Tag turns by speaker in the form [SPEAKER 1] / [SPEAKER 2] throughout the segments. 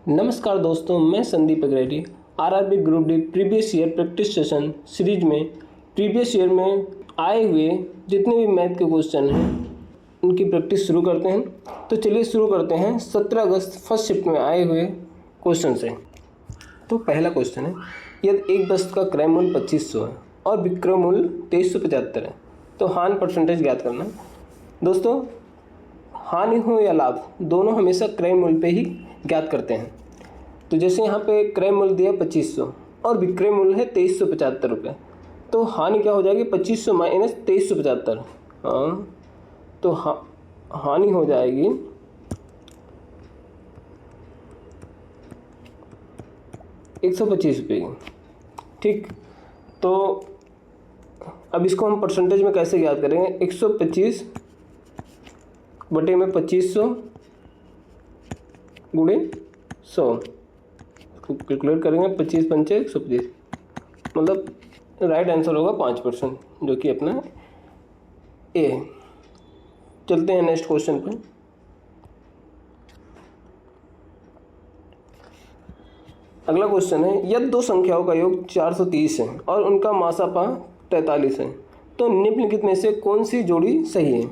[SPEAKER 1] नमस्कार दोस्तों, मैं Sandeep Agredi. RRB group D previous year practice session series में प्रीवियस ईयर में आए हुए जितने भी मैथ के क्वेश्चन हैं उनकी प्रैक्टिस शुरू करते हैं। तो चलिए शुरू करते हैं 17 अगस्त फर्स्ट शिफ्ट में आए हुए क्वेश्चन से। तो पहला क्वेश्चन है, यदि एक वस्तु का क्रय मूल्य 2500 है और विक्रय मूल्य 2375 है तो हानि परसेंटेज ज्ञात करना। दोस्तों, हानि हो या लाभ दोनों हमेशा क्रय मूल्य पे ही ज्ञात करते हैं। तो जैसे यहाँ पे क्रय मूल्य दिया 2500 और विक्रय मूल्य है 2375 रुपये, तो हानि क्या हो जाएगी 2500 माइनस 2375। तो हानि हो जाएगी 125 रुपये की। ठीक, तो अब इसको हम परसेंटेज में कैसे ज्ञात करेंगे? 125 बटे में 2500 गुणे 100 को कैलकुलेट करेंगे। 25 पंचे 125, मतलब राइट आंसर होगा 5%, जो कि अपना ए है। चलते हैं नेक्स्ट क्वेश्चन पे। अगला क्वेश्चन है, यदि दो संख्याओं का योग 430 है और उनका मासापा 43 है तो निम्नलिखित में से कौन सी जोड़ी सही है?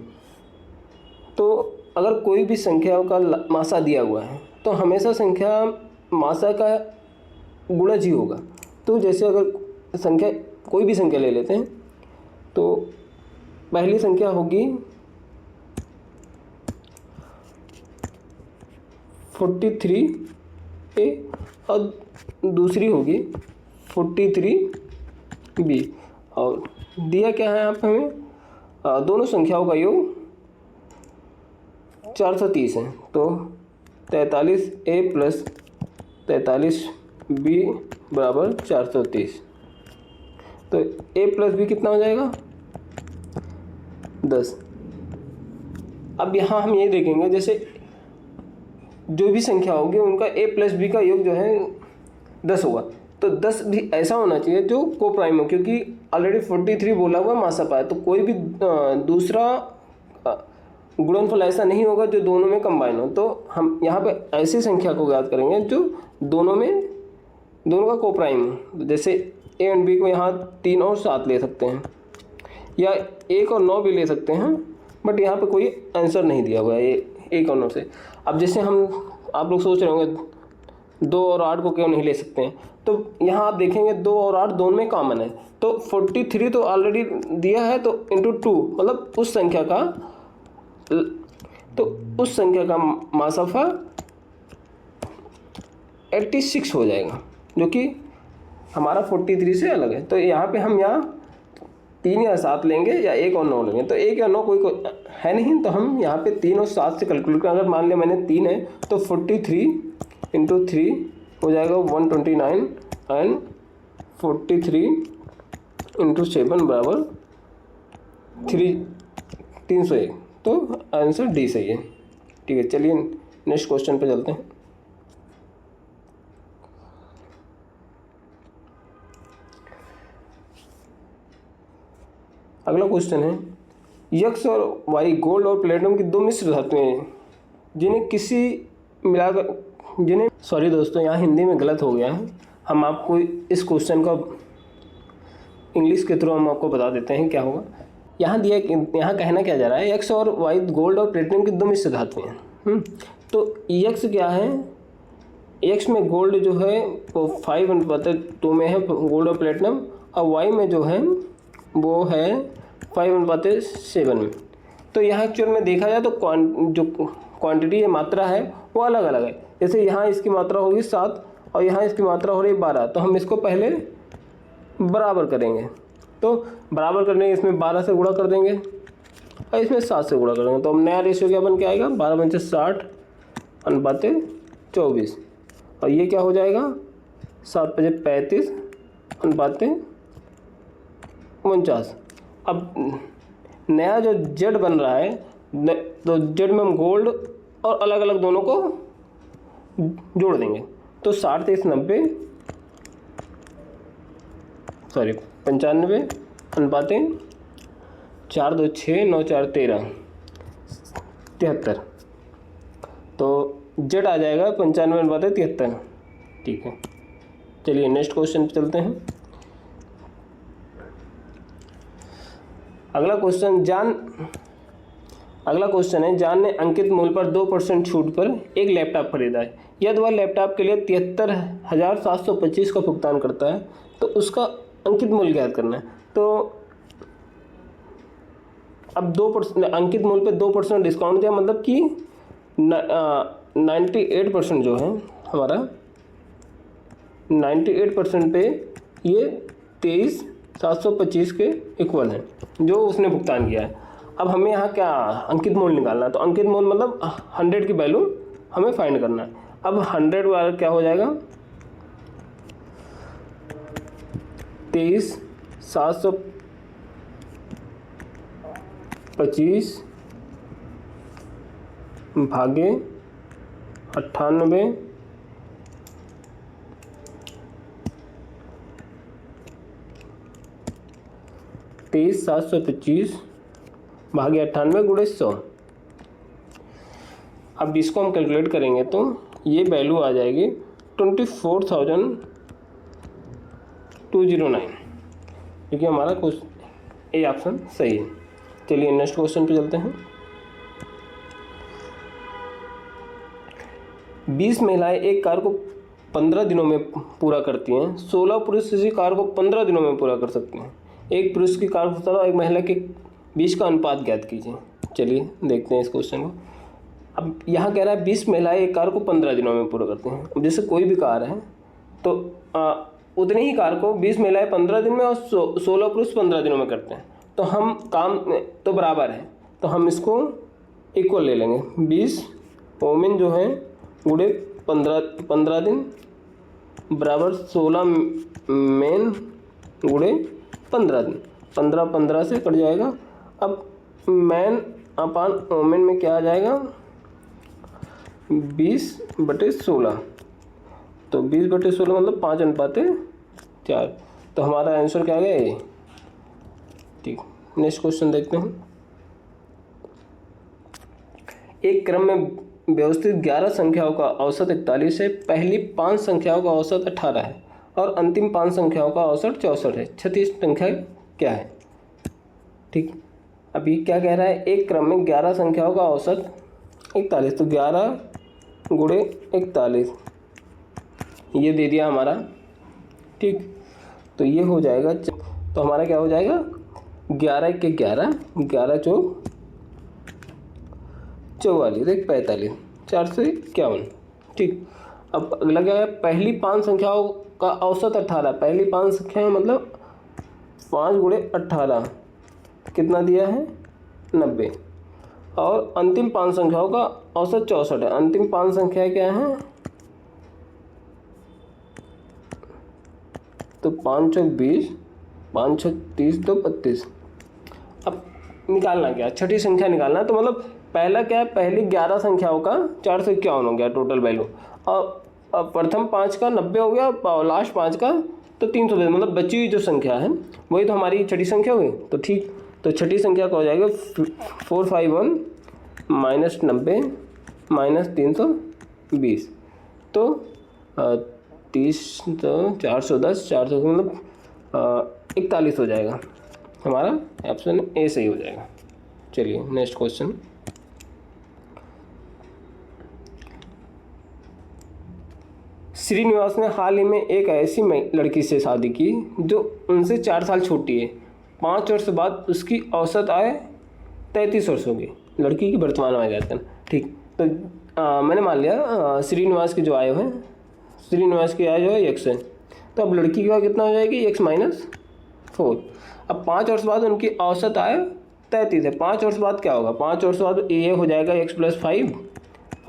[SPEAKER 1] तो अगर कोई भी संख्याओं का मासा दिया हुआ है तो हमेशा संख्या मासा का गुणज ही होगा। तो जैसे अगर संख्या कोई भी संख्या ले लेते हैं तो पहली संख्या होगी 43A और दूसरी होगी 43B। और दिया क्या है यहाँ पे हमें? दोनों संख्याओं का योग 430 है, तो 43A प्लस 43B बराबर 430। तो A प्लस B कितना हो जाएगा? 10। अब यहाँ हम ये देखेंगे, जैसे जो भी संख्या होगी उनका A प्लस B का योग जो है 10 होगा। तो 10 भी ऐसा होना चाहिए जो को प्राइम हो, क्योंकि ऑलरेडी 43 बोला हुआ मासापा है। तो कोई भी दूसरा गुणनफल ऐसा नहीं होगा जो दोनों में कंबाइन हो। तो हम यहाँ पे ऐसी संख्या को ज्ञात करेंगे जो दोनों का को प्राइम हो। जैसे ए एंड बी को यहाँ 3 और 7 ले सकते हैं, या 1 और 9 भी ले सकते हैं, बट यहाँ पे कोई आंसर नहीं दिया हुआ है 1 और 9 से। अब जैसे आप लोग सोच रहे होंगे 2 और 8 को क्यों नहीं ले सकते हैं, तो यहाँ आप देखेंगे 2 और 8 दोनों में कॉमन है। तो 43 तो ऑलरेडी दिया है, तो इंटू 2 मतलब उस संख्या का मासाफा 86 हो जाएगा, जो कि हमारा 43 से अलग है। तो यहाँ पे हम 3 या 7 लेंगे या 1 और 9 लेंगे। तो 1 या 9 कोई है नहीं, तो हम यहाँ पे 3 और 7 से कैलकुलेट करें। अगर मान लिया मैंने 3 है तो 43 इंटू 3 हो जाएगा 129 एंड 43 इंटू 7 बराबर 301। तो आंसर डी सही है। ठीक है, चलिए नेक्स्ट क्वेश्चन पे चलते हैं। अगला क्वेश्चन है, यक्स और वाई गोल्ड और प्लेटिनम की दो मिश्र धातुएं हैं जिन्हें सॉरी दोस्तों, यहाँ हिंदी में गलत हो गया है। हम आपको इस क्वेश्चन का इंग्लिश के थ्रू हम आपको बता देते हैं क्या होगा। यहाँ कहना क्या जा रहा है, एक्स और वाई गोल्ड और प्लेटिनम की दो मिश्र धातुएं हैं। तो एक्स क्या है? एक्स में गोल्ड जो है वो 5:2 में है गोल्ड और प्लेटिनम, और वाई में जो है वो है 5:7 में। तो यहाँ एक्चुअल में देखा जाए तो जो क्वांटिटी है, मात्रा है, वो अलग अलग है। जैसे यहाँ इसकी मात्रा होगी 7 और यहाँ इसकी मात्रा हो रही 12, तो हम इसको पहले बराबर करेंगे। तो बराबर करने के इसमें 12 से गुणा कर देंगे और इसमें 7 से गुणा कर देंगे। तो हम नया रेशियो क्या बन के आएगा? 12 पंचे 60 अनुपाते 24। और ये क्या हो जाएगा? 7 पंचे 35 अनुपाते 49। अब नया जो जेड बन रहा है, तो जेड में हम गोल्ड और अलग अलग दोनों को जोड़ देंगे। तो 60 से 90 95 अनुपाते 4 2 6 9 4 13 73। तो जेड आ जाएगा 95/73। ठीक है, चलिए नेक्स्ट क्वेश्चन पे चलते हैं। अगला क्वेश्चन है, जान ने अंकित मूल्य पर 2% छूट पर एक लैपटॉप खरीदा है। यदि वह लैपटॉप के लिए 73,725 का भुगतान करता है तो उसका अंकित मूल्य ज्ञात करना है। तो अब 2% अंकित मूल्य पे 2% डिस्काउंट दिया, मतलब कि 98% जो है हमारा 98% पे ये 23,725 के इक्वल है जो उसने भुगतान किया है। अब हमें यहाँ क्या अंकित मूल्य निकालना है, तो अंकित मूल्य मतलब 100 की वैल्यू हमें फाइंड करना है। अब 100 वाला क्या हो जाएगा, 23,725 भागे 98 23,725 भागे 98 गुणे 100। अब इसको हम कैलकुलेट करेंगे तो ये वैल्यू आ जाएगी 24,209, क्योंकि हमारा क्वेश्चन ए ऑप्शन सही है। चलिए नेक्स्ट क्वेश्चन पे चलते हैं। 20 महिलाएं एक कार्य को 15 दिनों में पूरा करती हैं। 16 पुरुष इसी कार्य को 15 दिनों में पूरा कर सकते हैं। एक पुरुष की कार्यकुशलता और एक महिला के बीच का अनुपात ज्ञात कीजिए। चलिए देखते हैं इस क्वेश्चन को। अब यहाँ कह रहा है 20 महिलाएं एक कार्य को 15 दिनों में पूरा करती हैं। अब जैसे कोई भी कार्य है तो उतने ही कार्य को 20 महिलाएं 15 दिन में और 16 पुरुष 15 दिनों में करते हैं, तो हम काम तो बराबर है, तो हम इसको इक्वल ले लेंगे। 20 वोमेन जो है गुणे 15 दिन बराबर 16 मेन गुणे 15 दिन। 15 से कट जाएगा। अब मैन अपान वोमेन में क्या आ जाएगा, 20/16। तो 20/16 मतलब 5:4। तो हमारा आंसर क्या आ गया, ये। ठीक, नेक्स्ट क्वेश्चन देखते हैं। एक क्रम में व्यवस्थित 11 संख्याओं का औसत 41 है। पहली 5 संख्याओं का औसत 18 है और अंतिम 5 संख्याओं का औसत 64 है। 36 संख्या क्या है। ठीक, अभी क्या कह रहा है, एक क्रम में 11 संख्याओं का औसत 41, तो 11 गुणे 41 ये दे दिया हमारा। ठीक, तो ये हो जाएगा, तो हमारा क्या हो जाएगा, 11 के 11, 11 चौक 44, 45, 451। ठीक, अब अगला क्या है, पहली 5 संख्याओं का औसत 18। पहली 5 संख्याएं मतलब 5 गुणे 18 कितना दिया है, 90। और अंतिम 5 संख्याओं का औसत 64 है। अंतिम 5 संख्याएं क्या हैं, तो 5 चौक 20, 5 छः 30, तो 32। अब निकालना क्या, छठी संख्या निकालना, तो मतलब पहला क्या है, पहली 11 संख्याओं का 451 हो गया टोटल वैल्यू, और प्रथम 5 का 90 हो गया, और लास्ट 5 का तो 300, मतलब बची हुई जो संख्या है वही तो हमारी छठी संख्या हुई। तो ठीक, तो छठी संख्या का हो जाएगा 451 माइनस 90 माइनस 320, तो 30, तो 410, 400 मतलब 41 हो जाएगा। हमारा ऑप्शन ए सही हो जाएगा। चलिए नेक्स्ट क्वेश्चन। श्रीनिवास ने हाल ही में एक ऐसी लड़की से शादी की जो उनसे 4 साल छोटी है। 5 वर्ष बाद उसकी औसत आय 33 वर्ष होगी। लड़की की वर्तमान आय ज्ञात करना। ठीक, तो मैंने मान लिया श्रीनिवास की जो आय है, श्रीनिवास की आय जो है x है, तो अब लड़की की आय कितना हो जाएगी, x - 4। अब 5 वर्ष बाद उनकी औसत आय 33 है। 5 वर्ष बाद क्या होगा, 5 वर्ष बाद ये हो जाएगा x + 5,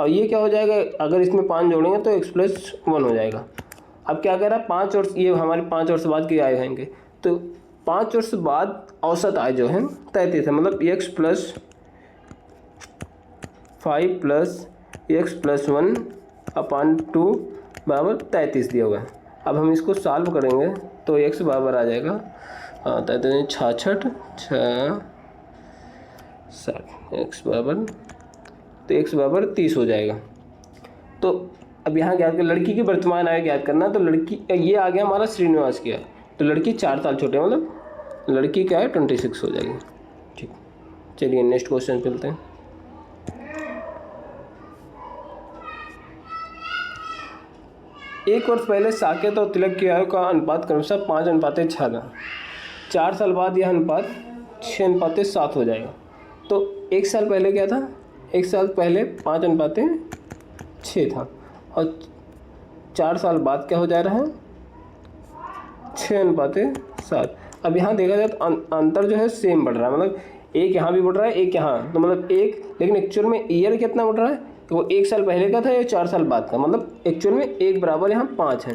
[SPEAKER 1] और ये क्या हो जाएगा, अगर इसमें 5 जोड़ेंगे तो x + 1 हो जाएगा। अब क्या कह रहा है, 5 वर्ष, ये हमारे 5 वर्ष बाद की आय होंगे, तो 5 वर्ष बाद औसत आय जो है 33 है, मतलब x + 5 + x + 1/2 बराबर 33 दिया हुआ है। अब हम इसको सॉल्व करेंगे तो x बराबर आ जाएगा 33 66 60, x बराबर, तो x बराबर 30 हो जाएगा। तो अब यहाँ ज्ञात कर लड़की की वर्तमान आयु ज्ञात करना, तो लड़की ये आ गया हमारा श्रीनिवास की आयु, तो लड़की 4 साल छोटे हैं, मतलब लड़की क्या है 26 हो जाएगी। ठीक, चलिए नेक्स्ट क्वेश्चन चलते हैं। एक वर्ष पहले साकेत और तिलक की आयु का अनुपात क्रमशः 5:6 था। 4 साल बाद यह अनुपात 6:7 हो जाएगा। तो 1 साल पहले क्या था, 1 साल पहले 5:6 था और 4 साल बाद क्या हो जा रहा है 6:7। अब यहाँ देखा जाए तो अंतर जो है सेम बढ़ रहा है, मतलब एक यहाँ भी बढ़ रहा है एक यहाँ, तो मतलब एक, लेकिन एक्चुअल में ईयर कितना बढ़ रहा है, तो वो 1 साल पहले का था या 4 साल बाद का, मतलब एक्चुअल में 1 बराबर यहाँ 5 है।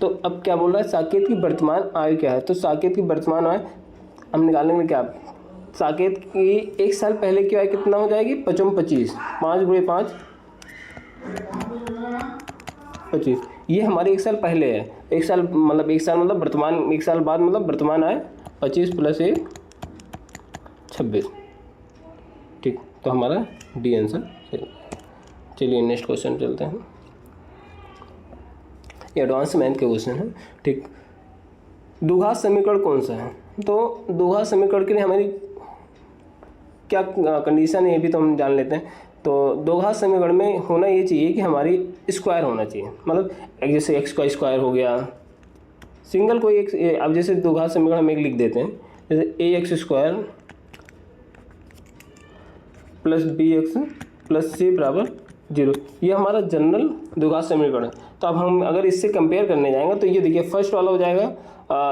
[SPEAKER 1] तो अब क्या बोल रहा है साकेत की वर्तमान आयु क्या है, तो साकेत की वर्तमान आयु हम निकालेंगे क्या, साकेत की 1 साल पहले की आयु कितना हो जाएगी 25, 5 × 5 25, ये हमारे 1 साल पहले है। 1 साल मतलब वर्तमान, 1 साल बाद मतलब वर्तमान आयु 25 + 1 26। ठीक, तो हमारा डी आंसर। चलिए नेक्स्ट क्वेश्चन चलते हैं, ये एडवांस मैथ के क्वेश्चन है। ठीक, द्विघात समीकरण कौन सा है, तो द्विघात समीकरण के लिए हमारी क्या कंडीशन है ये भी तो हम जान लेते हैं। तो द्विघात समीकरण में होना ये चाहिए कि हमारी स्क्वायर होना चाहिए, मतलब जैसे x का स्क्वायर हो गया, सिंगल कोई एक, अब जैसे द्विघात समीकरण हम एक लिख देते हैं, जैसे ax² + bx + c = 0, ये हमारा जनरल द्विघात समीकरण है। तो अब हम अगर इससे कंपेयर करने जाएंगे तो ये देखिए फर्स्ट वाला हो जाएगा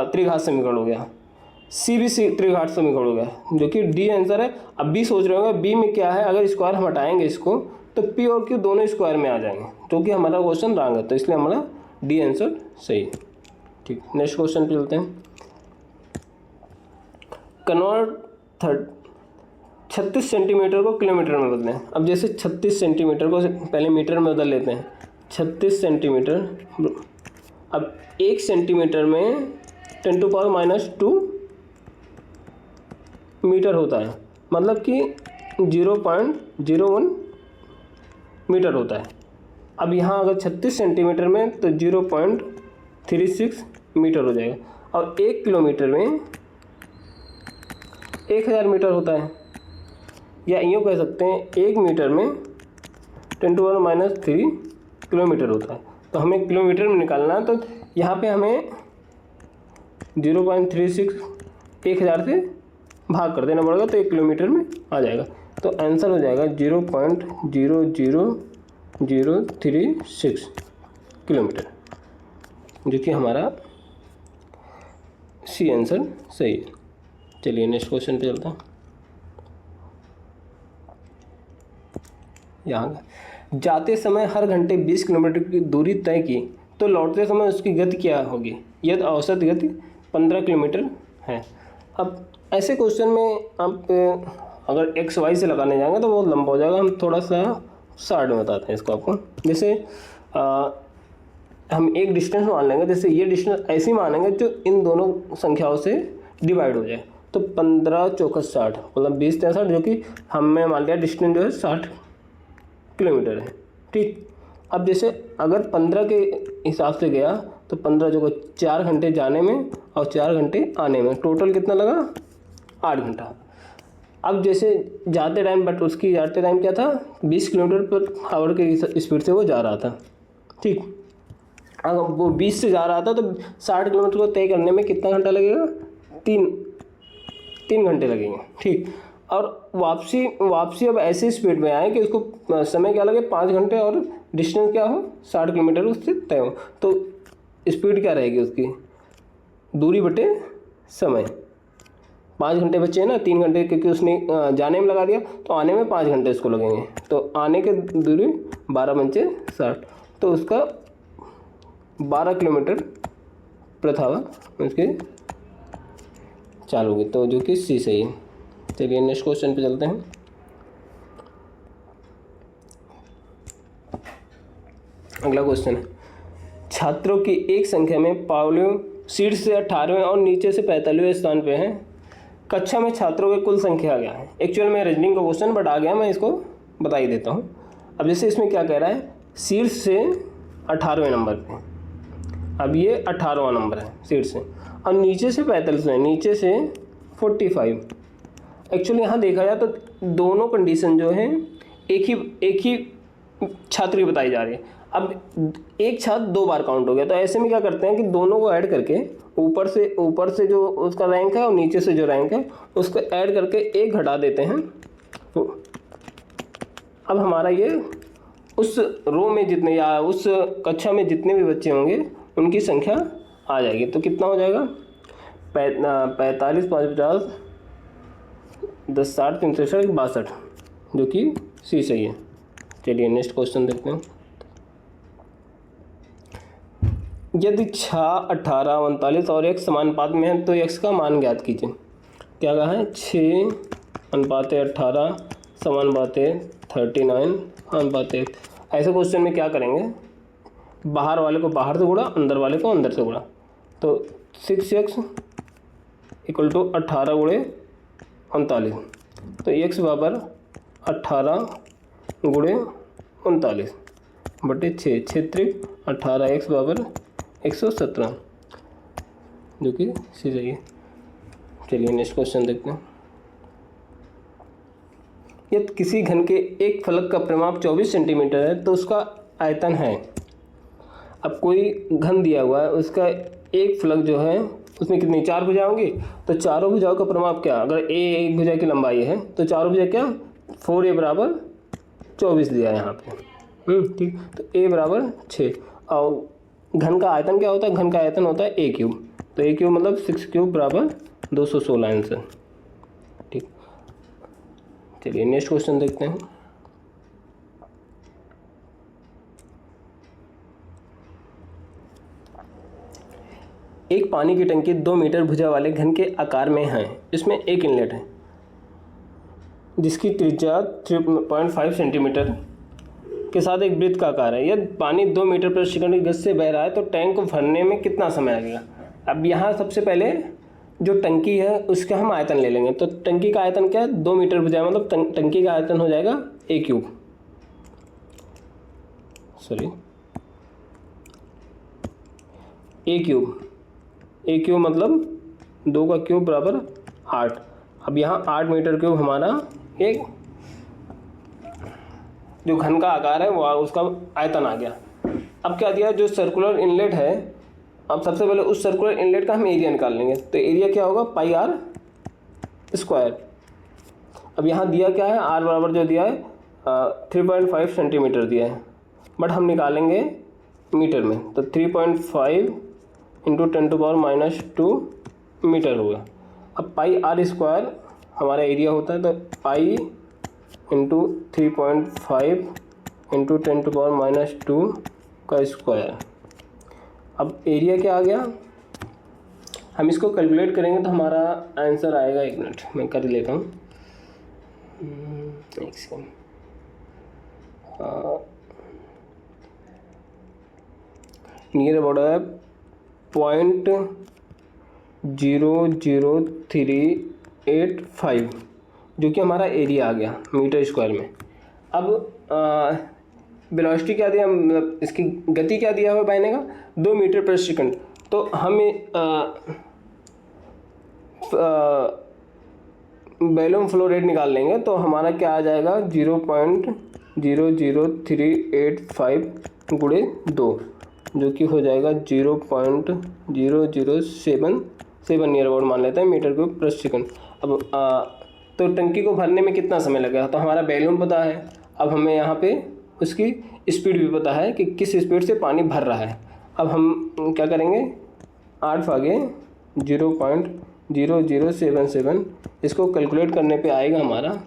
[SPEAKER 1] त्रिघात समीकरण हो गया, सी भी त्रिघात समीकरण हो गया, जो कि डी आंसर है। अब बी सोच रहे होंगे बी में क्या है, अगर स्क्वायर हम हटाएंगे इसको तो पी और क्यू दोनों स्क्वायर में आ जाएंगे, जो कि हमारा क्वेश्चन रॉन्ग है, तो इसलिए हमारा डी आंसर सही है। ठीक, नेक्स्ट क्वेश्चन पे चलते हैं। कन्वर्ट 36 सेंटीमीटर को किलोमीटर में बदलें। अब जैसे 36 सेंटीमीटर को पहले मीटर में बदल लेते हैं, 36 सेंटीमीटर, अब 1 सेंटीमीटर में 10⁻⁻² मीटर होता है, मतलब कि 0.01 मीटर होता है। अब यहाँ अगर 36 सेंटीमीटर में तो 0.36 मीटर हो जाएगा, और 1 किलोमीटर में 1000 मीटर होता है, या यूँ कह सकते हैं 1 मीटर में 10⁻³ किलोमीटर होता है। तो हमें किलोमीटर में निकालना है, तो यहाँ पे हमें 0.36 1000 से भाग कर देना पड़ेगा, तो 1 किलोमीटर में आ जाएगा। तो आंसर हो जाएगा 0.00036 किलोमीटर, जो कि हमारा सी आंसर सही है। चलिए नेक्स्ट क्वेश्चन पे चलते हैं। यहाँ जाते समय हर घंटे 20 किलोमीटर की दूरी तय की तो लौटते समय उसकी गति क्या होगी, यदि औसत गति 15 किलोमीटर है। अब ऐसे क्वेश्चन में आप अगर एक्स वाई से लगाने जाएंगे तो बहुत लंबा हो जाएगा, हम थोड़ा सा शार्ट में बताते हैं इसको आपको। जैसे हम एक डिस्टेंस मान लेंगे, जैसे ये डिस्टेंस ऐसी मानेंगे जो इन दोनों संख्याओं से डिवाइड हो जाए, तो 15 चौका 60 मतलब 20 63, जो कि हमने मान लिया डिस्टेंस जो है 60 किलोमीटर है। ठीक, अब जैसे अगर 15 के हिसाब से गया तो 15 जो 4 घंटे जाने में और 4 घंटे आने में, टोटल कितना लगा 8 घंटा। अब जैसे जाते टाइम, बट उसकी जाते टाइम क्या था 20 किलोमीटर पर आवर के स्पीड से वो जा रहा था। ठीक, अगर वो 20 से जा रहा था तो 60 किलोमीटर को तय करने में कितना घंटा लगेगा, 3 घंटे लगेंगे। ठीक, और वापसी अब ऐसी स्पीड में आए कि उसको समय क्या लगे 5 घंटे, और डिस्टेंस क्या हो 60 किलोमीटर उससे तय हो, तो स्पीड क्या रहेगी उसकी, दूरी बटे समय। 5 घंटे बचे हैं ना, 3 घंटे क्योंकि उसने जाने में लगा दिया, तो आने में 5 घंटे उसको लगेंगे, तो आने के दूरी 12 × 60, तो उसका 12 किलोमीटर प्रति आवर उसकी चाल होगी, तो जो कि सी सही है। चलिए नेक्स्ट क्वेश्चन पे चलते हैं। अगला क्वेश्चन है, छात्रों की एक संख्या में पावलियों शीर्ष से 18वें और नीचे से 45वें स्थान पे हैं। कक्षा में छात्रों की कुल संख्या क्या है। एक्चुअल में रीजनिंग का क्वेश्चन बट आ गया, मैं इसको बता ही देता हूँ। अब जैसे इसमें क्या कह रहा है शीर्ष से 18वें नंबर पे, अब ये 18वां नंबर है शीर्ष से, और नीचे से 45 है, नीचे से 45। एक्चुअली यहाँ देखा जाए तो दोनों कंडीशन जो है एक ही छात्र की बताई जा रही है। अब एक छात्र 2 बार काउंट हो गया, तो ऐसे में क्या करते हैं कि दोनों को ऐड करके ऊपर से जो उसका रैंक है और नीचे से जो रैंक है उसको ऐड करके 1 घटा देते हैं। तो अब हमारा ये उस रो में जितने या उस कक्षा में जितने भी बच्चे होंगे उनकी संख्या आ जाएगी। तो कितना हो जाएगा, 45, 5, 50, 10, 60, 3, 63, 62, जो कि सी सही है। चलिए नेक्स्ट क्वेश्चन देखते हैं। यदि 6, 18, 39 और x समानुपात में है तो x का मान ज्ञात कीजिए। क्या कहा है, 6:18 समानुपात 39 अनुपात 1। ऐसे क्वेश्चन में क्या करेंगे, बाहर वाले को बाहर से गुणा, अंदर वाले को अंदर से गुणा। तो 6x = 18 × 39, तो x बराबर 18 × 39 बटे 6, 6×3 18, x बराबर 117, जो कि सी सही है। चलिए नेक्स्ट क्वेश्चन देखते हैं। यदि किसी घन के एक फलक का परिमाप 24 सेंटीमीटर है तो उसका आयतन है। अब कोई घन दिया हुआ है, उसका एक फलक जो है उसमें कितनी 4 भुजाएं होंगी, तो चारों भुजाओं का परिमाप क्या, अगर a एक भुजा की लंबाई है तो चारों भुजा क्या 4a बराबर 24 दिया है यहाँ पे। ठीक, तो a बराबर 6। और घन का आयतन क्या होता है, घन का आयतन होता है a³, तो a³ मतलब 6³ बराबर 216 आंसर। ठीक, चलिए नेक्स्ट क्वेश्चन देखते हैं। एक पानी की टंकी 2 मीटर भुजा वाले घन के आकार में है। इसमें एक इनलेट है जिसकी त्रिज्या 3.5 सेंटीमीटर के साथ एक वृत्त का आकार है। यदि पानी 2 मीटर प्रति सेकंड की गति से बह रहा है तो टैंक को भरने में कितना समय लगेगा। अब यहाँ सबसे पहले जो टंकी है उसका हम आयतन ले लेंगे। तो टंकी का आयतन क्या है, 2 मीटर भुजा, मतलब टंकी का आयतन हो जाएगा a³, a³ मतलब 2 का क्यूब बराबर 8। अब यहाँ 8 मीटर क्यूब हमारा एक जो घन का आकार है वो उसका आयतन आ गया। अब क्या दिया, जो सर्कुलर इनलेट है, अब सबसे पहले उस सर्कुलर इनलेट का हम एरिया निकाल लेंगे। तो एरिया क्या होगा, πr²। अब यहाँ दिया क्या है, r बराबर जो दिया है 3.5 सेंटीमीटर दिया है, बट हम निकालेंगे मीटर में। तो 3.5 × 10⁻² मीटर होगा। अब πr² हमारा एरिया होता है, तो पाई × 3.5 × 10⁻² का स्क्वायर। अब एरिया क्या आ गया, हम इसको कैलकुलेट करेंगे तो हमारा आंसर आएगा, 1 मिनट मैं कर लेता हूँ, एक सेकेंड। नियर अबाउट है 0.00385, जो कि हमारा एरिया आ गया मीटर स्क्वायर में। अब वेलोसिटी क्या दिया, मतलब इसकी गति क्या दिया हुआ बहने का, 2 मीटर प्रति सेकंड। तो हमें बैलून फ्लो रेट निकाल लेंगे, तो हमारा क्या आ जाएगा 0.00385 × 2, जो कि हो जाएगा 0.0077 नियर अबाउट मान लेते हैं मीटर क्यूब प्रति सेकंड। अब तो टंकी को भरने में कितना समय लगेगा, तो हमारा बैलून पता है। अब हमें यहाँ पे उसकी स्पीड भी पता है कि किस स्पीड से पानी भर रहा है। अब हम क्या करेंगे, 8 भागे 0.0077, इसको कैलकुलेट करने पे आएगा हमारा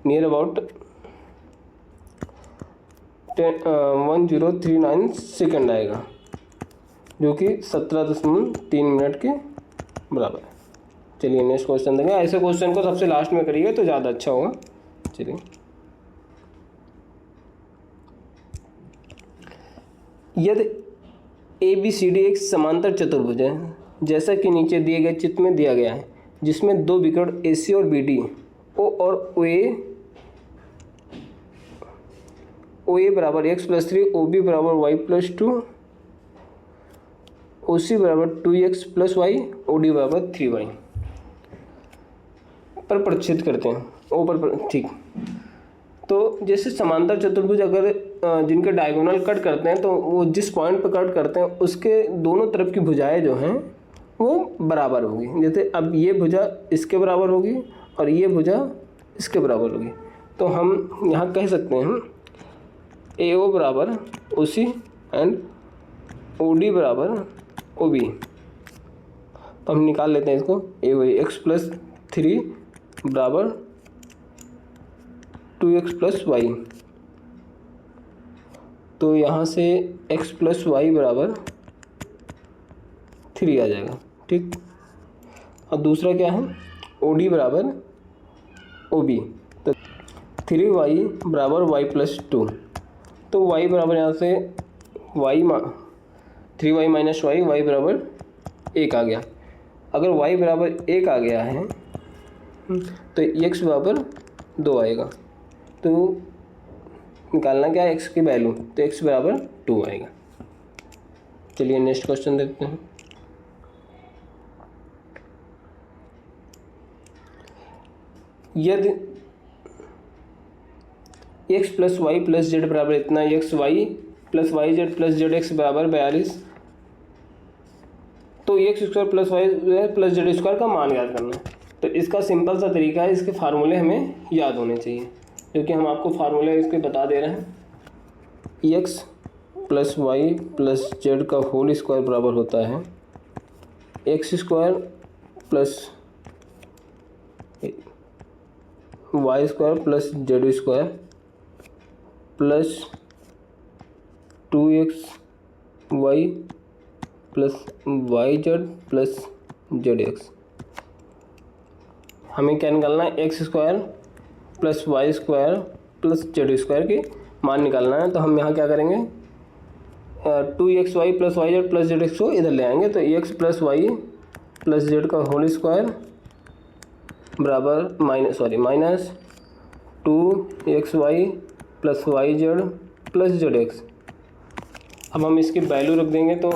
[SPEAKER 1] नियर अबाउट 1039 सेकेंड आएगा, जो कि 17.3 मिनट के बराबर है। चलिए नेक्स्ट क्वेश्चन देंगे। ऐसे क्वेश्चन को सबसे लास्ट में करिए तो ज़्यादा अच्छा होगा। चलिए, यदि ABCD एक समांतर चतुर्भुज है जैसा कि नीचे दिए गए चित्र में दिया गया है, जिसमें 2 विकर्ण AC और BD, O और OA ओ ए बराबर एक्स प्लस 3, ओ बी बराबर वाई प्लस 2, ओ सी बराबर 2x plus Y, O D बराबर 3y पर प्रतिच्छेद करते हैं ओ पर। ठीक, तो जैसे समांतर चतुर्भुज अगर जिनके डायगोनल कट करते हैं तो वो जिस पॉइंट पर कट करते हैं उसके दोनों तरफ की भुजाएं जो हैं वो बराबर होगी। जैसे अब ये भुजा इसके बराबर होगी और ये भुजा इसके बराबर होगी, तो हम यहाँ कह सकते हैं ए ओ बराबर ओ सी एंड ओ डी बराबर ओ बी। तो हम निकाल लेते हैं इसको, ए वाई एक्स प्लस 3 बराबर 2x प्लस वाई। तो यहाँ से x प्लस वाई बराबर 3 आ जाएगा। ठीक, और दूसरा क्या है, ओ डी बराबर ओ बी। तो 3y बराबर वाई प्लस 2। तो y बराबर यहाँ से y 3y minus Y, Y बराबर 1 आ गया। अगर y बराबर 1 आ गया है तो x बराबर 2 आएगा। तो निकालना क्या है, x की वैल्यू, तो x बराबर 2 आएगा। चलिए नेक्स्ट क्वेश्चन देखते हैं। यदि x plus Y plus Z बराबर इतना, X Y plus Y Z plus Z X बराबर 42, तो X square plus Y plus Z square का मान याद करना है। तो इसका सिंपल सा तरीका है, इसके फार्मूले हमें याद होने चाहिए, क्योंकि हम आपको फार्मूले इसके बता दे रहे हैं। X plus Y plus Z का होल स्क्वायर बराबर होता है X square plus Y square plus Z square plus 2x Y plus Y Z plus Z X. हमें क्या निकालना है, X square plus Y square plus Z square की मान निकालना है। तो हम यहाँ क्या करेंगे, 2xy plus Y Z plus Z x को इधर ले आएंगे। तो x plus Y plus Z का होल स्क्वायर बराबर minus 2xy plus Y Z plus Z x. अब हम इसकी वैल्यू रख देंगे तो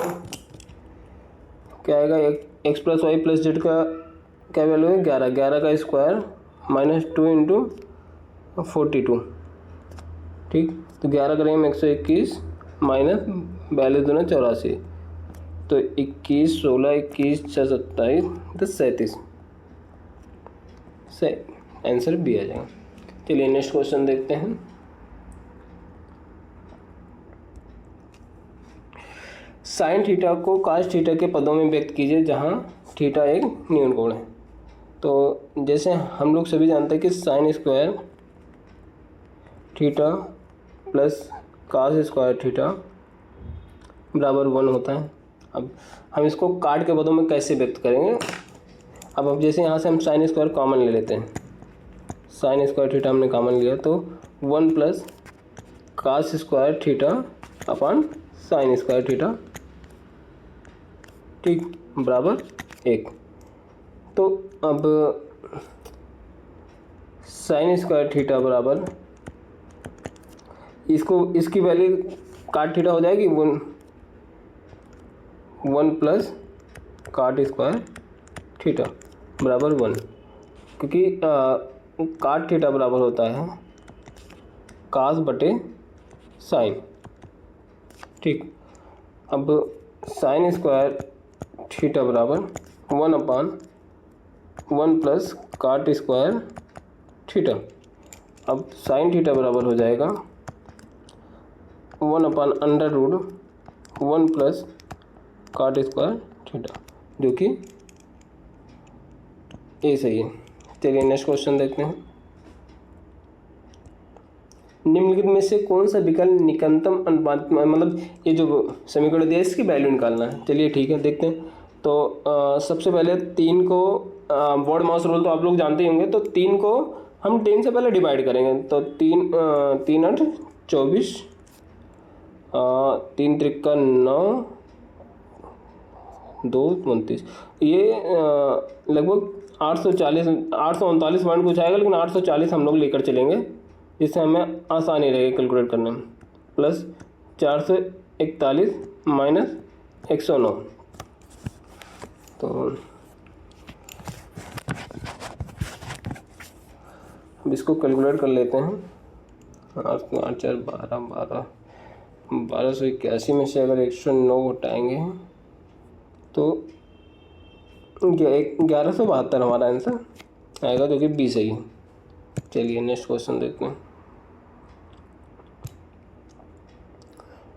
[SPEAKER 1] क्या आएगा, x plus Y plus Z का क्या वैल्यू है, 11 का स्क्वायर माइनस 2 इंटू 42। ठीक, तो 11 करेंगे 121 माइनस 42 दूना 84, तो 21 16 21 6 27 10 37 से आंसर बी आ जाएगा। चलिए नेक्स्ट क्वेश्चन देखते हैं। साइन थीटा को कास थीटा के पदों में व्यक्त कीजिए जहां थीटा एक न्यून कोण है। तो जैसे हम लोग सभी जानते हैं कि sine square theta plus cos square theta बराबर 1 होता है। अब हम इसको काट के पदों में कैसे व्यक्त करेंगे। अब जैसे यहाँ से हम साइन स्क्वायर कॉमन ले लेते हैं, साइन स्क्वायर थीटा हमने कॉमन लिया तो 1 plus cos square theta upon sine square theta, ठीक, बराबर 1। तो अब साइन स्क्वायर थीटा बराबर इसकी वैल्यू काट थीटा हो जाएगी 1 प्लस काट स्क्वायर थीटा बराबर 1, क्योंकि काट थीटा बराबर होता है कास बटे साइन। ठीक, अब साइन स्क्वायर थीटा बराबर 1/1 प्लस काट स्क्वायर थीटा। अब साइन थीटा बराबर हो जाएगा 1/√1 प्लस काट स्क्वायर थीटा, जो कि ये सही है। चलिए नेक्स्ट क्वेश्चन देखते हैं। निम्नलिखित में से कौन सा विकल्प निकटतम अनुपात, मतलब ये जो समीकरण दिया है इसकी वैल्यू निकालना है। चलिए ठीक है, देखते हैं। तो सबसे पहले 3 को वर्ड मास रूल तो आप लोग जानते ही होंगे, तो 3 को हम 10 से पहले डिवाइड करेंगे। तो 3 8 24, 3 त्रिका 9, 2 29, ये लगभग 839 पॉइंट कुछ आएगा, लेकिन 840 हम लोग लेकर चलेंगे, जिससे हमें आसानी रहेगी कैलकुलेट करने में। Plus 441 minus 109। तो अब इसको कैलकुलेट कर लेते हैं। 8 4 12 1281 में से अगर 109 घटाएंगे तो 1172 हमारा आंसर आएगा, जो कि 20 है। चलिए नेक्स्ट क्वेश्चन देखते हैं।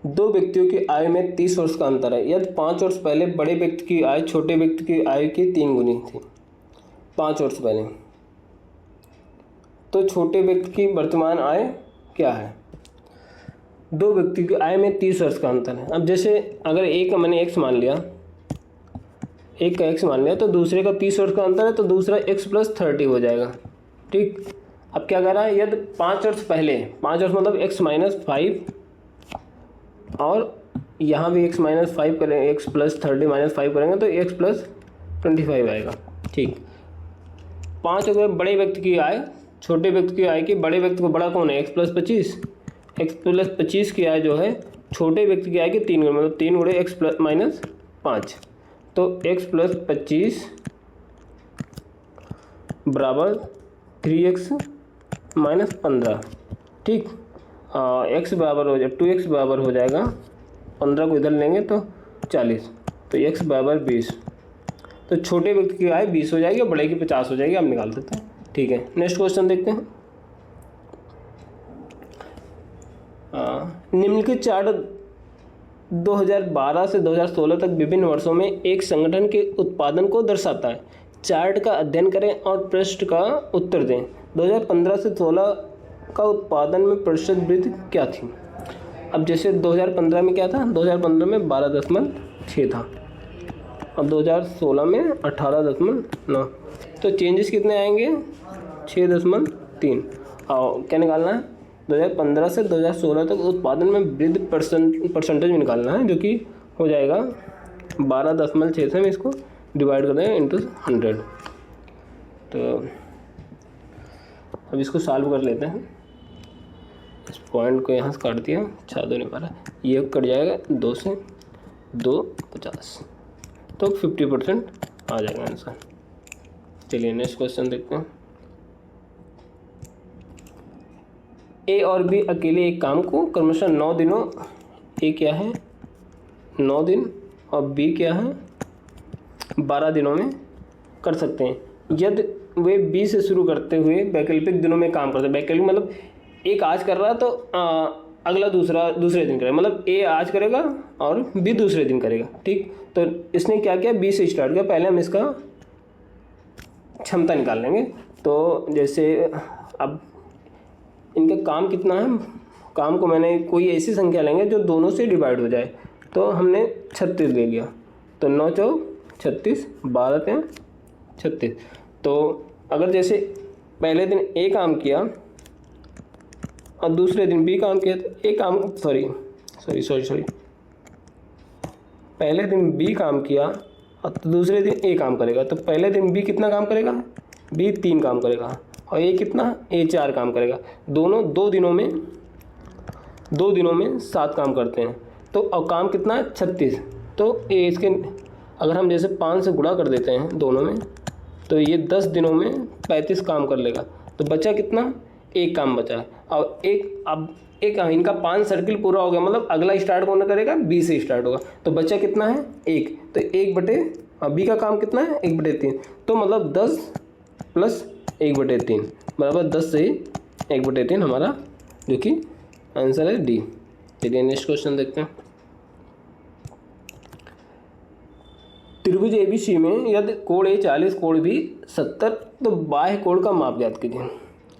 [SPEAKER 1] दो व्यक्तियों की आयु में 30 वर्ष का अंतर है। यदि 5 वर्ष पहले बड़े व्यक्ति की आयु छोटे व्यक्ति की आयु की 3 गुनी थी, 5 वर्ष पहले, तो छोटे व्यक्ति की वर्तमान आयु क्या है? दो व्यक्ति की आयु में 30 वर्ष का अंतर है। अब जैसे अगर एक का मैंने x मान लिया, एक का x मान लिया, तो दूसरे का 30 वर्ष का अंतर है, तो दूसरा x + 30 हो जाएगा। ठीक, अब क्या कह रहा है? यदि 5 वर्ष पहले, 5 वर्ष मतलब x - 5, और यहाँ भी x - 5 करेंगे, x + 30 - 5 करेंगे तो x + 25 आएगा। ठीक, 5 हो गए बड़े व्यक्ति की आय, छोटे व्यक्ति की आय की, बड़े व्यक्ति को बड़ा कौन है? x + 25, x + 25 की आय जो है छोटे व्यक्ति की आय की 3 गुना, मतलब 3 गुणे x - 5, तो x + 25 बराबर 3x - 15। ठीक, x बराबर हो जाए 2x बराबर हो जाएगा 15 को इधर लेंगे तो 40, तो x बराबर 20। तो छोटे व्यक्ति की आय 20 हो जाएगी और बड़े की 50 हो जाएगी। आप निकाल सकते हैं। ठीक है, नेक्स्ट क्वेश्चन देखते हैं। निम्नलिखित चार्ट 2012 से 2016 तक विभिन्न वर्षों में एक संगठन के उत्पादन को दर्शाता है। चार्ट का अध्ययन करें और प्रश्न का उत्तर दें। 2015 से 16 का उत्पादन में प्रतिशत वृद्धि क्या थी? अब जैसे 2015 में क्या था? 2015 में 12.6 था और 2016 में 18.9, तो चेंजेस कितने आएंगे? 6.3। और क्या निकालना है? 2015 से 2016 तक उत्पादन में वृद्धि परसेंटेज में निकालना है, जो कि हो जाएगा 12.6 से हम इसको डिवाइड कर देंगे इंटू 100। तो अब इसको सॉल्व कर लेते हैं। इस पॉइंट को यहाँ से काट दिया, 6 2 नहीं पा रहा, ये कट जाएगा 2 से 2 50, तो 50% आ जाएगा आंसर। चलिए नेक्स्ट क्वेश्चन देखते हैं। ए और बी अकेले एक काम को क्रमशः 9 दिनों, ए क्या है 9 दिन और बी क्या है 12 दिनों में कर सकते हैं। यदि वे बी से शुरू करते हुए वैकल्पिक दिनों में काम करते हैं, वैकल्पिक मतलब एक आज कर रहा है तो अगला दूसरे दिन करेगा, मतलब ए आज करेगा और बी दूसरे दिन करेगा। ठीक, तो इसने क्या किया? बी से स्टार्ट किया। पहले हम इसका क्षमता निकाल लेंगे। तो जैसे अब इनका काम कितना है, काम को मैंने कोई ऐसी संख्या लेंगे जो दोनों से डिवाइड हो जाए, तो हमने 36 ले लिया, तो 9 चौक 36, 12 3 36। तो अगर जैसे पहले दिन ए काम किया और दूसरे दिन बी काम किया, तो ए काम सॉरी पहले दिन बी काम किया और दूसरे दिन ए काम करेगा, तो पहले दिन बी कितना काम करेगा? बी 3 काम करेगा, और ए कितना? ए 4 काम करेगा। दोनों 2 दिनों में 7 काम करते हैं, तो और काम कितना है? 36। तो ए इसके अगर हम जैसे 5 से गुणा कर देते हैं दोनों में, तो ये 10 दिनों में 35 काम कर लेगा। तो बचा कितना? एक काम बचा है। और एक इनका 5 सर्किल पूरा हो गया, मतलब अगला स्टार्ट कौन करेगा? बी से स्टार्ट होगा। तो बचा कितना है? 1। तो 1/, बी का काम कितना है? 1/3। तो मतलब 10 + 1/3 बराबर 10 से 1/3 हमारा, जो कि आंसर है डी। चलिए नेक्स्ट क्वेश्चन देखते हैं। त्रिभुज ABC में यदि कोण A 40, कोण B 70, तो बाह्य कोण का माप ज्ञात कीजिए।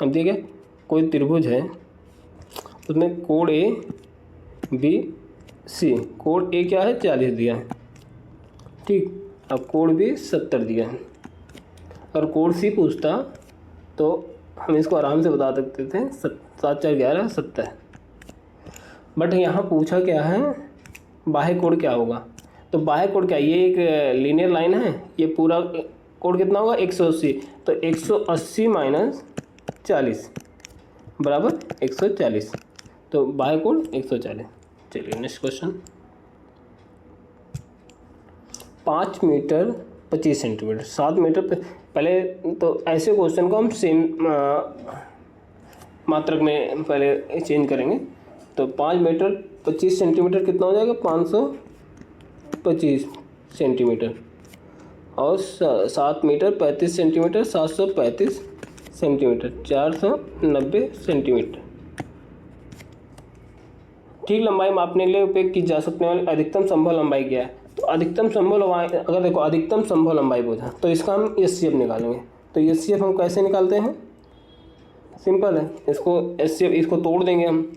[SPEAKER 1] अब देखिए कोई त्रिभुज है, उसमें कोण A B C, कोण A क्या है? 40 दिया है। ठीक, अब कोण B 70 दिया है, और कोण C पूछता तो हम इसको आराम से बता सकते थे, 7 4 11 70। बट यहाँ पूछा क्या है? बाह्य कोण क्या होगा? तो बाह्य कोण क्या? ये एक लीनियर लाइन है, ये पूरा कोण कितना होगा? 180। तो 180 - 40 बराबर 140। तो बाह्य कोण 140। चलिए next question, 5 metre 25 centimetre, 7 metre पहले तो ऐसे क्वेश्चन को हम सेम मात्रक में पहले चेंज करेंगे। तो 5 मीटर 25 सेंटीमीटर कितना हो जाएगा, 525 सेंटीमीटर, और 7 मीटर 35 सेंटीमीटर 735 सेंटीमीटर, 490 सेंटीमीटर। ठीक लंबाई मापने के लिए उपयोग की जा सकने वाली अधिकतम संभव लंबाई क्या है। तो अधिकतम संभव लंबाई, अगर देखो अधिकतम संभव लंबाई पूछा तो इसका हम एचसीएफ निकालेंगे। तो एचसीएफ हम कैसे निकालते हैं, सिंपल है, इसको एचसीएफ इसको तोड़ देंगे हम।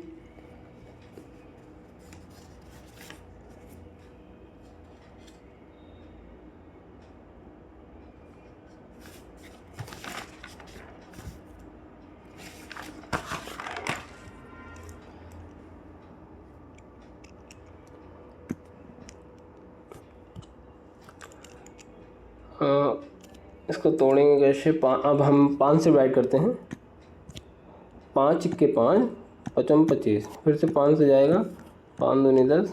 [SPEAKER 1] इसको तोड़ेंगे कैसे, अब हम 5 से डिवाइड करते हैं, 5 के 5 5 25, फिर से 5 से जाएगा, 5 दूनी 10,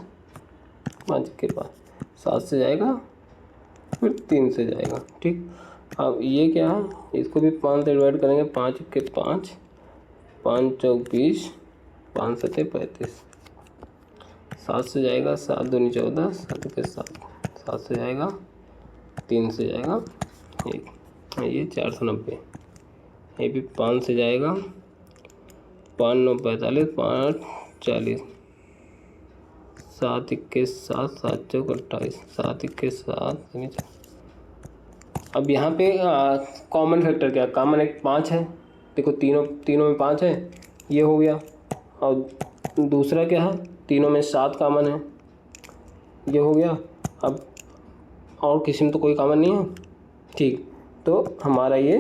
[SPEAKER 1] 5 के 5 7 से जाएगा, फिर 3 से जाएगा। ठीक, अब ये क्या है, इसको भी 5 से डिवाइड करेंगे, 5 के 5 5 चौक 20, 5 सते 35, 7 से जाएगा, 7 दूनी 14, 7 के 7, 7 से जाएगा, 3 से जाएगा, ये 490, ये भी 5 से जाएगा, 5 9 45, 5 40, 7 21 7, 7 चौक 28, 7 21 7। अब यहाँ पे कॉमन फैक्टर क्या, कॉमन एक 5 है, देखो तीनों में 5 है, ये हो गया, और दूसरा क्या है, तीनों में 7 कॉमन है, ये हो गया। अब और किसी में तो कोई कॉमन नहीं है। ठीक, तो हमारा ये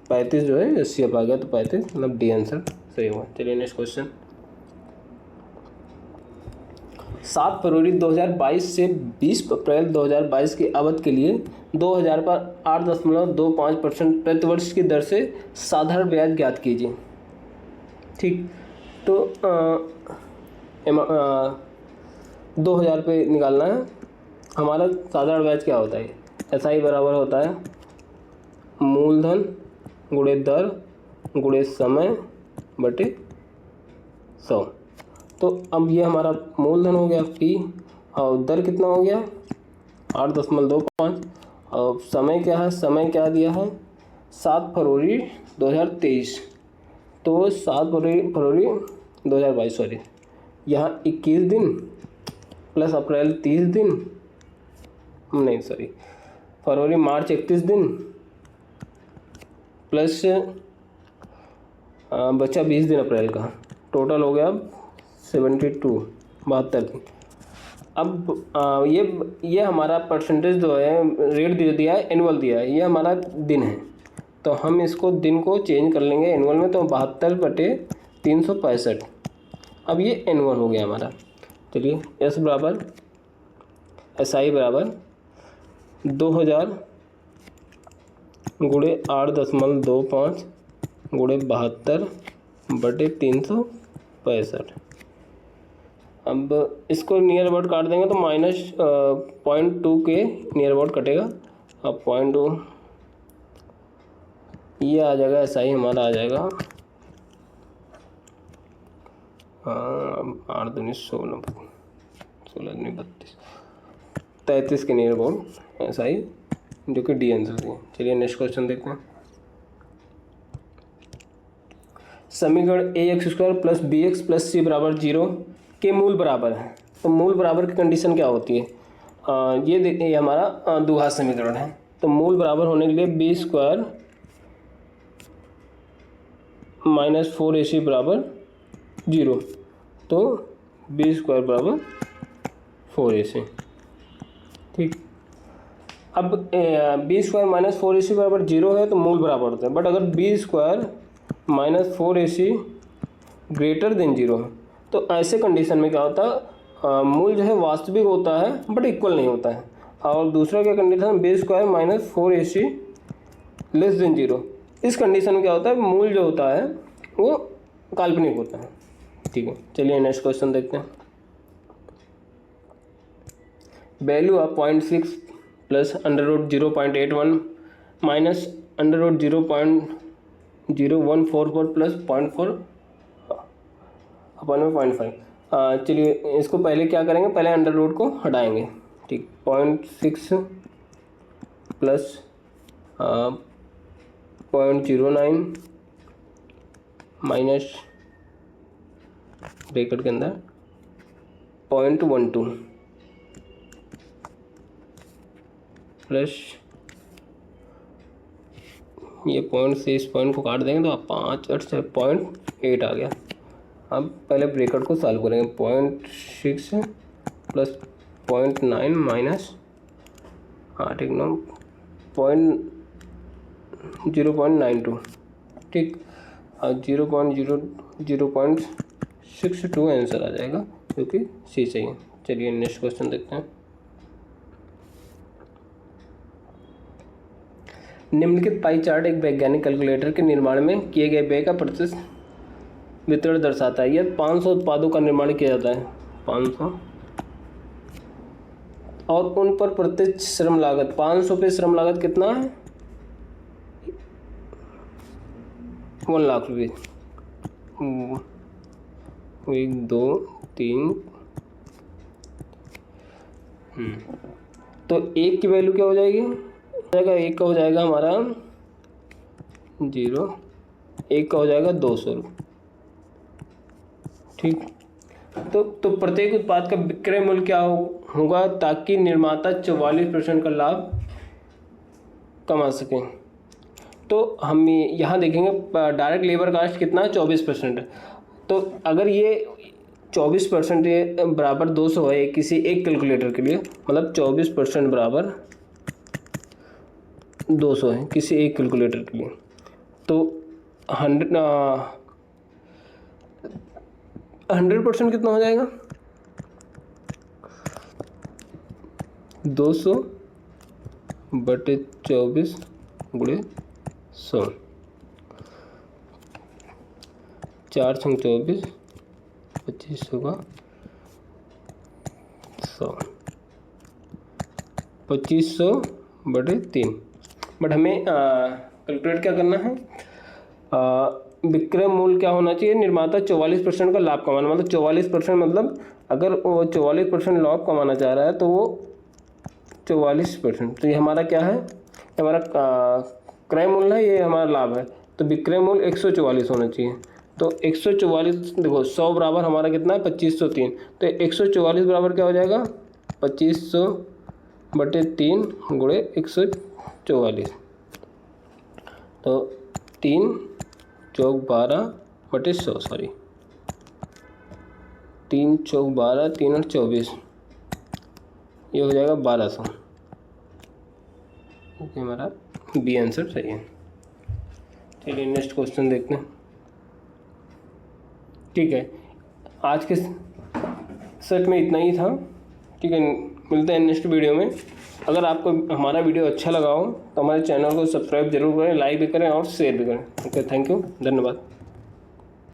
[SPEAKER 1] 35 जो है एचसीएफ आ गया, तो 35 मतलब डी आंसर सही हुआ। चलिए नेक्स्ट क्वेश्चन, 7 फरवरी 2022 से 20 अप्रैल 2022 की अवधि के लिए 2000 पर 8.25% प्रतिवर्ष की दर से साधारण ब्याज ज्ञात कीजिए। ठीक, तो 2000 पे निकालना है। हमारा साधारण ब्याज क्या होता है, एसआई बराबर होता है मूलधन गुणे दर गुणे समय बटे 100। तो अब ये हमारा मूलधन हो गया P, और दर कितना हो गया 8.25, और समय क्या है, समय क्या दिया है 7 फरवरी 2023, तो 7 फरवरी 2022 सॉरी, यहाँ 21 दिन प्लस अप्रैल 30 दिन, नहीं सॉरी फरवरी मार्च 31 दिन प्लस बचा 20 दिन अप्रैल का, टोटल हो गया 72 दिन। अब ये हमारा परसेंटेज जो है रेट दिया है, एनुअल दिया है, ये हमारा दिन है, तो हम इसको दिन को चेंज कर लेंगे एनुअल में, तो 72/365। अब ये एनुअल हो गया हमारा। चलिए एस बराबर एसआई बराबर 2000 गुणे 8.25 गुणे 72/365। अब इसको नियर अबाउट काट देंगे तो -0.2 के नियर अबाउट कटेगा। अब 0.2 ये आ जाएगा, ऐसा ही हमारा आ जाएगा 8 दूनी 16 16 दूनी 32 33 के नियर अबाउट, ऐसा ही, जो कि डी आंसर है। चलिए नेक्स्ट क्वेश्चन देखते हैं। समीकरण ax² + bx + c = 0 के मूल बराबर है। तो मूल बराबर की कंडीशन क्या होती है, ये हमारा द्विघात समीकरण है। तो मूल बराबर होने के लिए b² - 4ac = 0, तो b² = 4ac। ठीक, अब b² - 4ac = 0 है तो मूल बराबर होता है, बट अगर b² - 4ac > 0 है तो ऐसे कंडीशन में क्या होता है, मूल जो है वास्तविक होता है बट इक्वल नहीं होता है। और दूसरा क्या कंडीशन, b² - 4ac <0। इस कंडीशन में क्या होता है, मूल जो होता है वो काल्पनिक होता है। ठीक है, चलिए नेक्स्ट क्वेश्चन देखते हैं। Value of 0.6 plus √0.81 minus √0.0144 plus 0.4 अपन में 0.5। चलिए इसको पहले क्या करेंगे, पहले अंडर रूट को हटाएंगे। ठीक, 0.6 प्लस 0.09 माइनस ब्रैकेट के अंदर 0.12 प्लस ये पॉइंट से इस पॉइंट को काट देंगे तो 5 8 से 0.8 आ गया। अब पहले ब्रैकेट को सॉल्व करेंगे। 0.6 प्लस 0.9 माइनस ठीक ना 0.92। ठीक, और 0.62 आंसर आ जाएगा, जो कि सी सही है। चलिए नेक्स्ट क्वेश्चन देखते हैं। निम्नलिखित पाई चार्ट एक वैज्ञानिक कैलकुलेटर के निर्माण में किए गए व्यय का प्रतिशत वितरण दर्शाता है। यह 500 उत्पादों का निर्माण किया जाता है, 500, और उन पर प्रत्यक्ष श्रम लागत 500 पे श्रम लागत कितना है, 1 लाख रुपये। 1 2 3 तो एक की वैल्यू क्या हो जाएगी, एक का हो जाएगा हमारा 0, एक का हो जाएगा 200 रुपये। ठीक, तो प्रत्येक उत्पाद का विक्रय मूल्य क्या होगा ताकि निर्माता 44% का लाभ कमा सकें। तो हम यहाँ देखेंगे डायरेक्ट लेबर कास्ट कितना है, 24%। तो अगर ये 24% ये बराबर 200 है किसी एक कैलकुलेटर के लिए, मतलब 24% बराबर 200 है किसी एक कैलकुलेटर के लिए, तो 100% कितना हो जाएगा, 200 बटे 24 गुणे 100, 4 × 24 2500 का 100, 2500 बटे 3। बट हमें कैलकुलेट क्या करना है, विक्रय मूल्य क्या होना चाहिए, निर्माता 44% का लाभ कमाना, मतलब 44%, मतलब अगर वो 44% लाभ कमाना चाह रहा है तो वो 44%, तो ये हमारा क्या है, हमारा क्रय मूल्य है, ये हमारा लाभ है, तो विक्रय मूल्य 144 होना चाहिए। तो 144 देखो 100 बराबर हमारा कितना है 2503, तो 144 बराबर क्या हो जाएगा 2500 बटे 3 गुणे 144, तो 3 चौक 12 बटे 100, सॉरी 3 चौक 12, 3 और 24, ये हो जाएगा 1200। ओके, हमारा बी आंसर सही है। चलिए नेक्स्ट क्वेश्चन देखते हैं। ठीक है, आज के सेट में इतना ही था। ठीक है, मिलते हैं नेक्स्ट वीडियो में। अगर आपको हमारा वीडियो अच्छा लगा हो तो हमारे चैनल को सब्सक्राइब जरूर करें, लाइक भी करें और शेयर भी करें। ओके, थैंक यू, धन्यवाद।